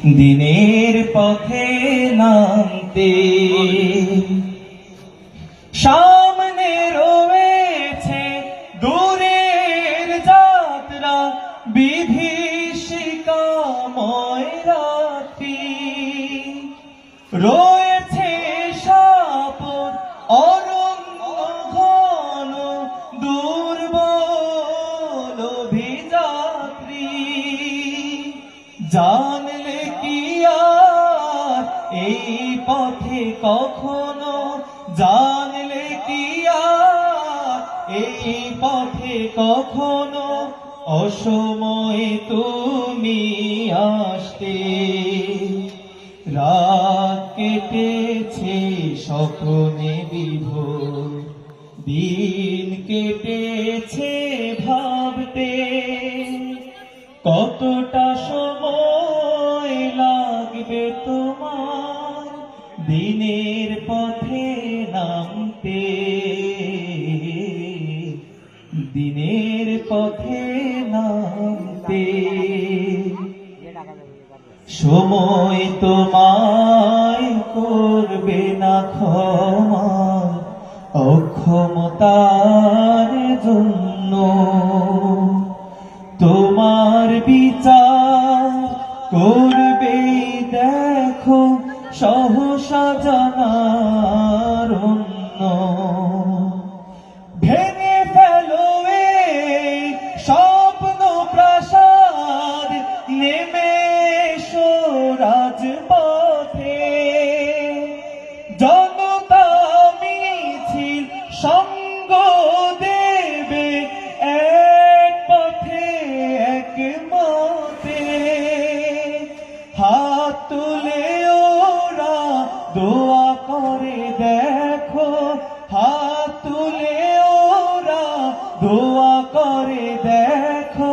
দিনের পথে নামতে। সামনে রয়েছে দূরের যাত্রা, বিভীষিকাময় রাত্রি। রয়েছে সাপন অরণ্য ঘন, দুর্বল অভিযাত্রী। জানলে কি আর এই পথে কখনো, জানলে কি আর এই পথে কখনো অসময়ে তুমি আসতে। রাত কেটেছে স্বপ্নে বিভোর, দিন কেটেছে ভাবতে। কতটা সময় লাগবে তোমার দিনের পথে নামতে, দিনের পথে নামতে। সময় তোমায় করবে না ক্ষমা অক্ষমতার জন্য। তোমার বিচার করবে দেখো সহসা জানার অন্য। ভেঙে ফেলো এই স্বপ্ন প্রাসাদ, নেমে এসো রাজপথে। জনতা মিছিল সঙ্গ দেবে এক পথে এক মতে। হাত তুলে ওরা দোয়া করে দেখো, হাত তুলে ওরা দোয়া করে দেখো,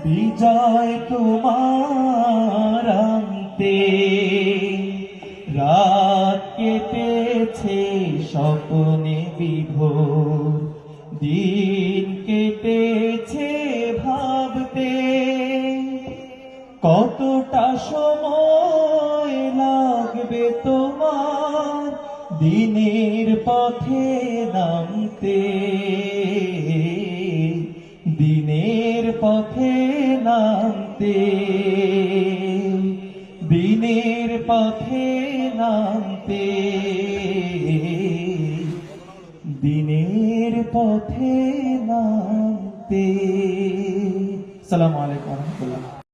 বিজয় তোমার আনতে। রাত কেটেছে স্বপ্নে বিভোর, দিন কেটেছে ভাবতে। কতটা সময় লাগবে তোমার দিনের পথে নামতে, দিনের পথে নামতে, দিনের পথে নামতে, দিনের পথে নামতে। আসসালামু আলাইকুম ওয়া রাহমাতুল্লাহ।